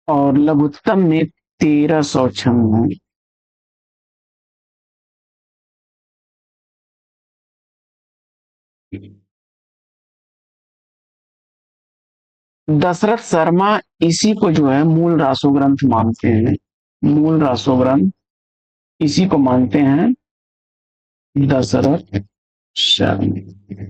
और लघुत्तम में 1,396। दशरथ शर्मा इसी को जो है मूल रासो ग्रंथ मानते हैं। मूल रासो ग्रंथ इसी को मानते हैं दशरथ शर्मा।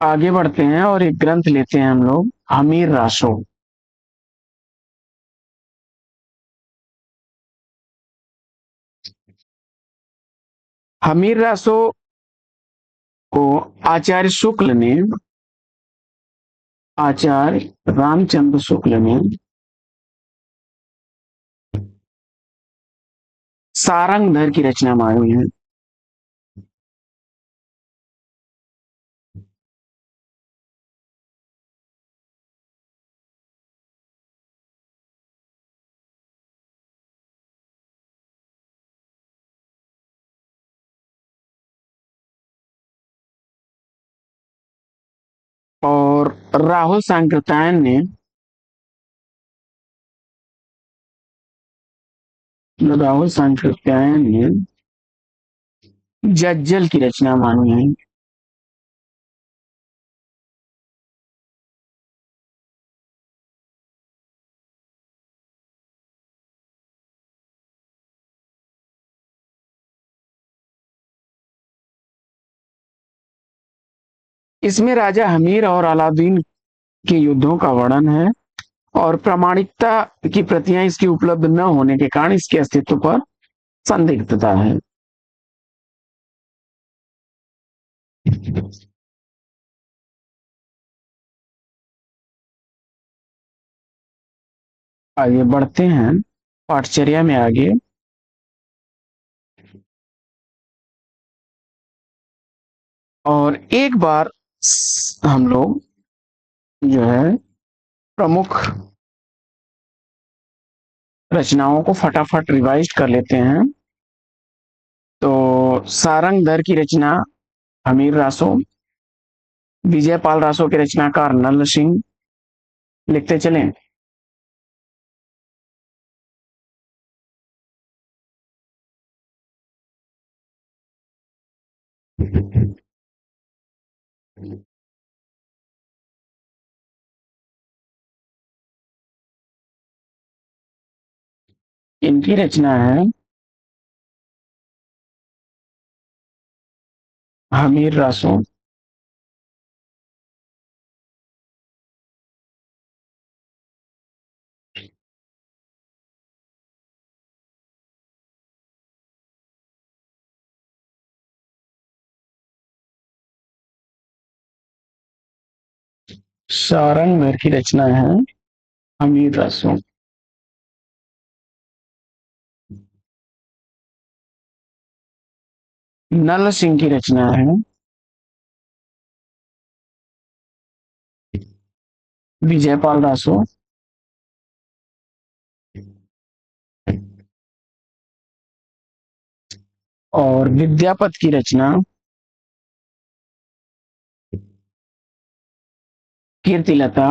आगे बढ़ते हैं और एक ग्रंथ लेते हैं हम लोग, हमीर रासो। हमीर रासो को आचार्य रामचंद्र शुक्ल ने सारंगधर की रचना मानी है। और राहुल सांकृत्यायन ने राहुल सांकृत्यायन ने जज्जल की रचना मानी है। इसमें राजा हमीर और अलाउद्दीन के युद्धों का वर्णन है और प्रामाणिकता की प्रतियां इसकी उपलब्ध न होने के कारण इसके अस्तित्व पर संदिग्धता है। आगे बढ़ते हैं पाठचर्या में आगे। और एक बार हम लोग जो है प्रमुख रचनाओं को फटाफट रिवाइज कर लेते हैं। तो सारंगधर की रचना हमीर रासो, विजयपाल रासो के रचनाकार नल सिंह। लिखते चलें। इनकी रचना है हमीर रासो, सारंग मेहर की रचना है अमीर रसों। नल सिंह की रचना है विजयपाल रासो। और विद्यापति की रचना कीर्तिलता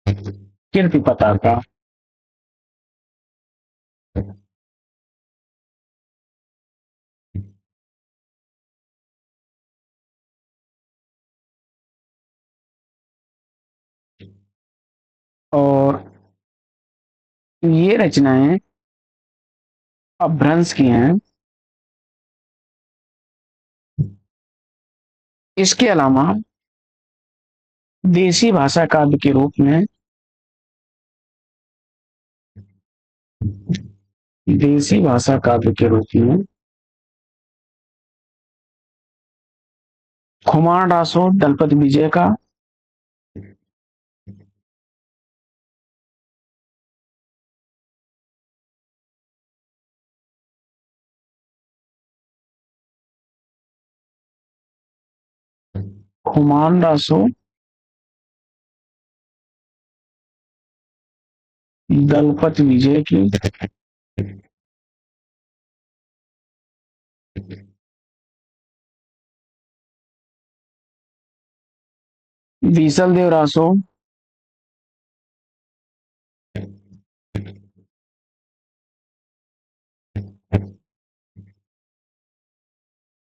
कीर्ति पताका। और ये रचनाएं अपभ्रंश की हैं। इसके अलावा देसी भाषा काव्य के रूप में देसी भाषा काव्य के रूप में खुमान रासो दलपत विजय का खुमान रासो दलपत विजय की बीसल देव रासो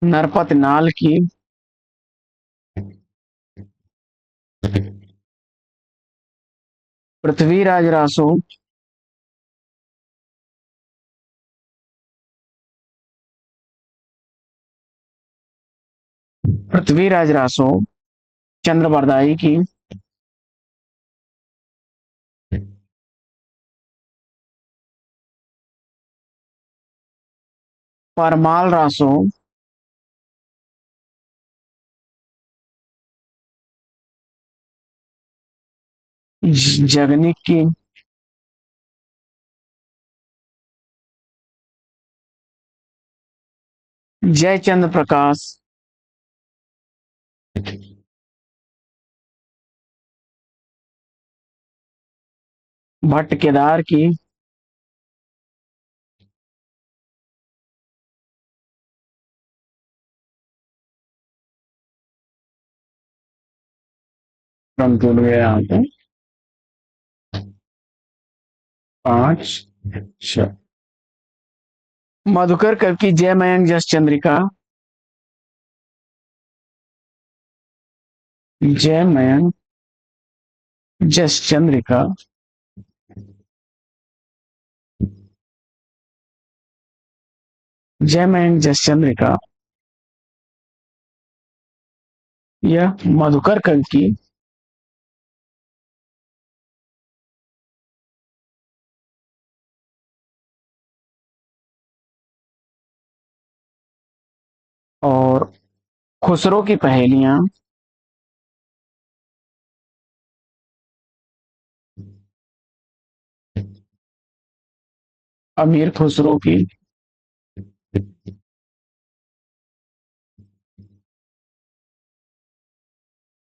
नरपत नाल की पृथ्वीराज रासो पृथ्वीराज रासो चंद्रबरदाई की परमाल रासो जगनिक की जयचंद्र प्रकाश भट्ट केदार की टूट गया यहाँ पे 5 6 मधुकर कवि की जय मयंक जस चंद्रिका जय मयंक जस चंद्रिका जय मयंक जस चंद्रिका यह मधुकर कवि की और खुसरो की पहेलियां अमीर खुसरो की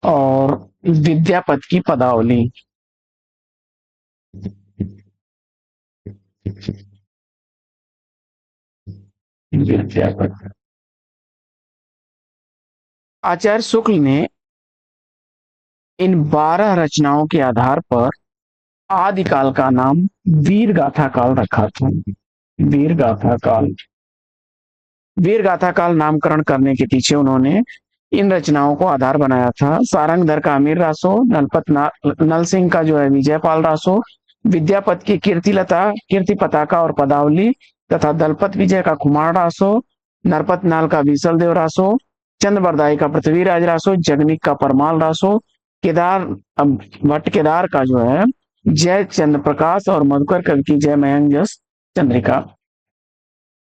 और विद्यापति की पदावली। विद्यापति आचार्य शुक्ल ने इन 12 रचनाओं के आधार पर आदिकाल का नाम वीर गाथा काल रखा था। वीर गाथा काल वीर गाथा काल नामकरण करने के पीछे उन्होंने इन रचनाओं को आधार बनाया था। सारंगधर का अमीर रासो, नल सिंह का जो है विजयपाल रासो, विद्यापति की कीर्तिलता कीर्ति पताका और पदावली तथा दलपत विजय का खुमार रासो, नरपत नाल का बीसल देव रासो, चंद्रबरदाई का पृथ्वीराज रासो, जगनिक का परमाल रासो, केदार भट्ट केदार का जो है जय चंद्र प्रकाश और मधुकर कवि की जय मयंक जस चंद्रिका।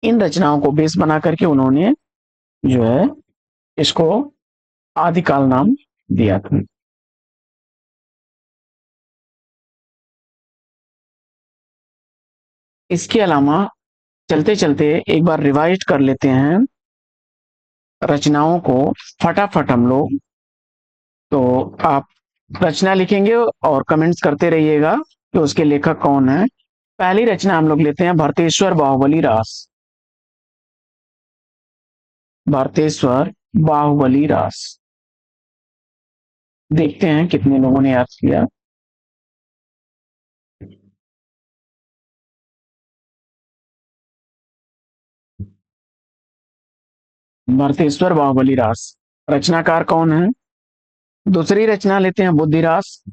इन रचनाओं को बेस बना करके उन्होंने जो है इसको आदिकाल नाम दिया था। इसके अलावा चलते चलते एक बार रिवाइज कर लेते हैं रचनाओं को फटाफट हम लोग। तो आप रचना लिखेंगे और कमेंट्स करते रहिएगा कि उसके लेखक कौन है। पहली रचना हम लोग लेते हैं भरतेश्वर बाहुबली रास। भरतेश्वर बाहुबली रास। देखते हैं कितने लोगों ने याद किया। भरतेश्वर बाहुबली रास। रचनाकार कौन है? दूसरी रचना लेते हैं बुद्धिरास।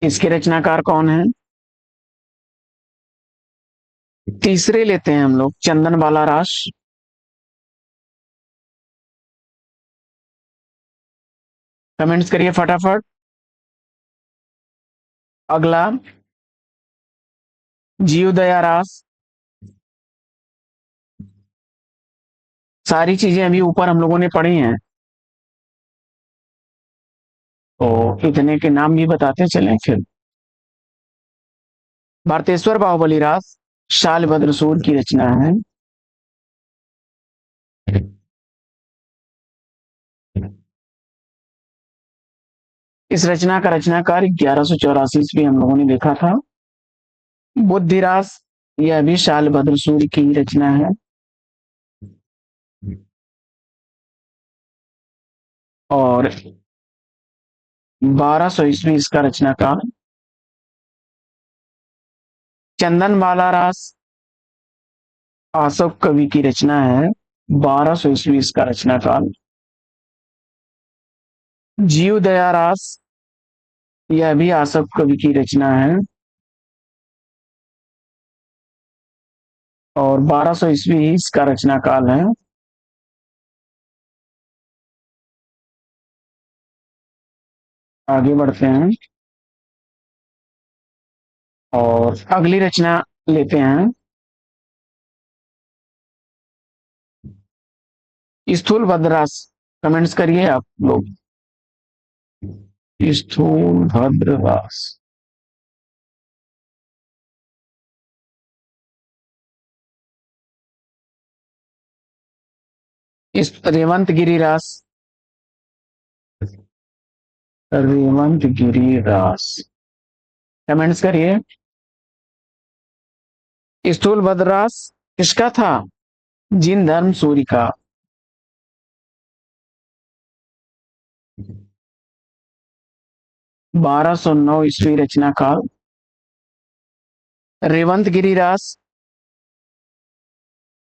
इसके रचनाकार कौन है? तीसरे लेते हैं हम लोग चंदन बाला रास। कमेंट्स करिए फटाफट। अगला जीवदया रास। सारी चीजें अभी ऊपर हम लोगों ने पढ़ी हैं, तो इतने के नाम भी बताते चलें फिर। भारतेश्वर बाहुबली रास शालभद्र सूर की रचना है। इस रचना का रचनाकार 1184 ईस्वी हम लोगों ने देखा था। बुद्धिरास, यह भी शालभद्र सूर की रचना है। और 1200 ईस्वी इसका रचनाकार। चंदन बाला रास आसफ कवि की रचना है। 1200 ईस्वी इसका रचनाकाल। जीव दया रास, यह भी आसफ कवि की रचना है और 1200 ईस्वी ही इसका रचना काल है। आगे बढ़ते हैं और अगली रचना लेते हैं स्थूल भद्रास। कमेंट्स करिए आप लोग। स्थूल भद्रवास। इस रेवंत गिरिरास। रेवंत गिरिरास। कमेंट्स करिए। स्थूल भद्रास किसका था? जिन धर्म सूरी का। 1209 ईस्वी रचना काल। रेवंत गिरिरास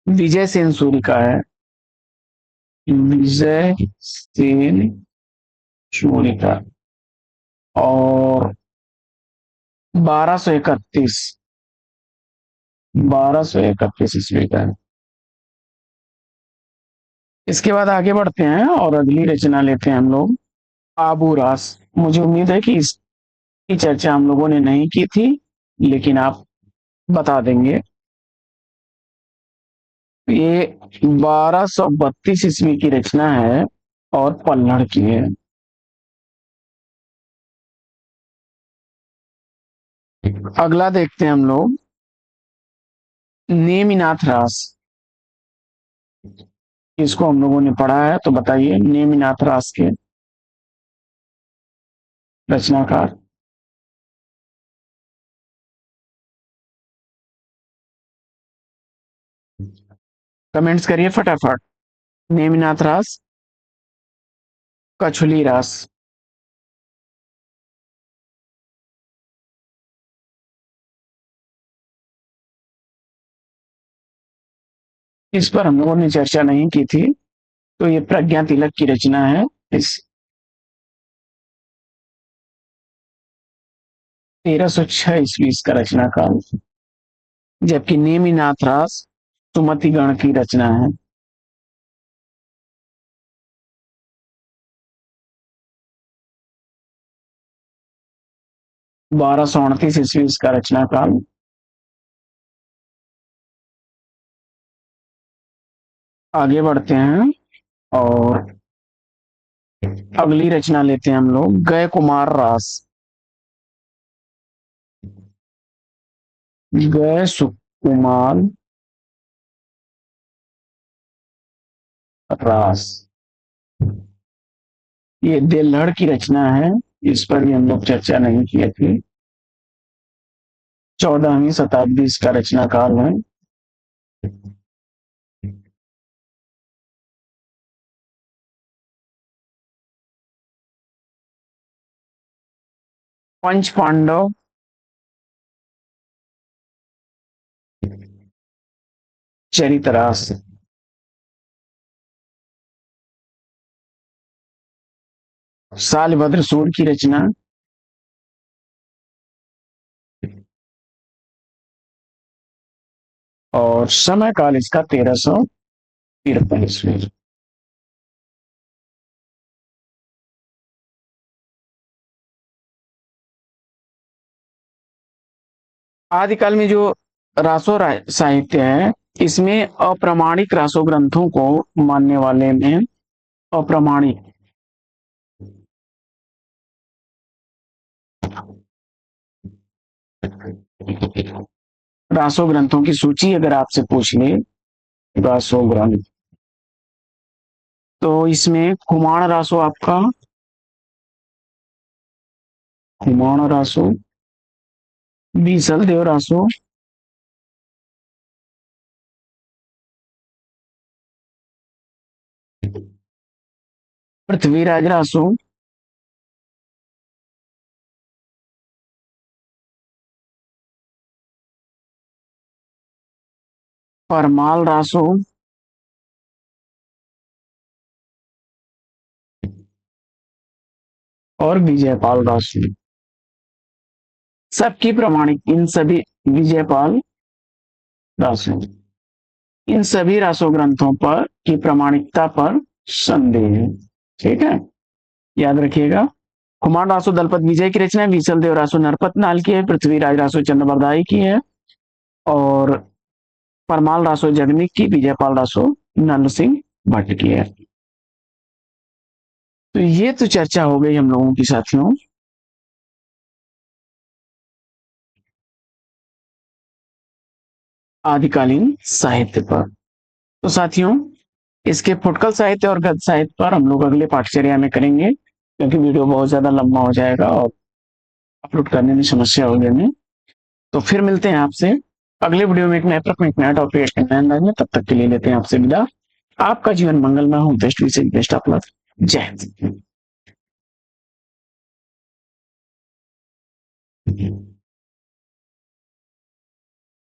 विजय सेन सूरी का है। विजय सेन सूरी का। और 1231। 1231 ईस्वी का है। इसके बाद आगे बढ़ते हैं और अगली रचना लेते हैं हम लोग आबू रास। मुझे उम्मीद है कि इसकी चर्चा हम लोगों ने नहीं की थी, लेकिन आप बता देंगे। ये 1232 ईस्वी की रचना है और पल्लड़ की है। अगला देखते हैं हम लोग नेमिनाथ रास। इसको हम लोगों ने पढ़ा है, तो बताइए नेमिनाथ रास के रचनाकार। कमेंट्स करिए फटाफट। नेमिनाथ रास। कछुली रास। इस पर हम लोगों ने चर्चा नहीं की थी, तो ये प्रज्ञा तिलक की रचना है। इस 1306 ईस्वी इसका रचना काल। जबकि नेमिनाथ रास सुमति गण की रचना है। 1238 ईस्वी इसका रचना काल। आगे बढ़ते हैं और अगली रचना लेते हैं हम लोग, गय कुमार रास। गय सुकुमार रास, ये देल्हड़ की रचना है। इस पर भी हम लोग चर्चा नहीं किए थे। 14वीं शताब्दी इसका रचनाकार है। पंच पांडव चरितरास, शालभद्र सूर की रचना। और समय काल इसका 1353 ईस्वी। आदिकाल में जो साहित्य है, इसमें अप्रामाणिक रासो ग्रंथों को मानने वाले में अप्रामाणिक रासो ग्रंथों की सूची अगर आपसे पूछ ले, रासो ग्रंथ, तो इसमें कुमाण रासो आपका, कुमाण रासो, बीसल देव रासो, पृथ्वीराज रासो, परमाल रासो और विजयपाल रासो। सबकी प्रमाणिक इन सभी, विजयपाल रासो, इन सभी रासो ग्रंथों पर की प्रमाणिकता पर संदेह है। ठीक है, याद रखिएगा। कुमार रासो दलपत विजय की रचना है, विसल देव रासो नरपत नाल की है, पृथ्वीराज रासो चंद्रबरदाई की है, और परमाल रासो जगनिक की, विजयपाल रासो नल सिंह भट्ट की है। तो ये तो चर्चा हो गई हम लोगों की साथियों आदिकालीन साहित्य पर। तो साथियों, इसके फुटकल साहित्य और गद्य साहित्य पर हम लोग अगले पाठचर्या में करेंगे, क्योंकि वीडियो बहुत ज्यादा लंबा हो जाएगा और अपलोड करने में समस्या होगी हमें। तो फिर मिलते हैं आपसे अगले वीडियो में एक नए प्रश्न, एक नया टॉपिक, एक नए अंदाज में। तब तक के लिए लेते हैं आपसे विदा। आपका जीवन मंगलमय हो। Best wishes, best of luck. जय हिंद।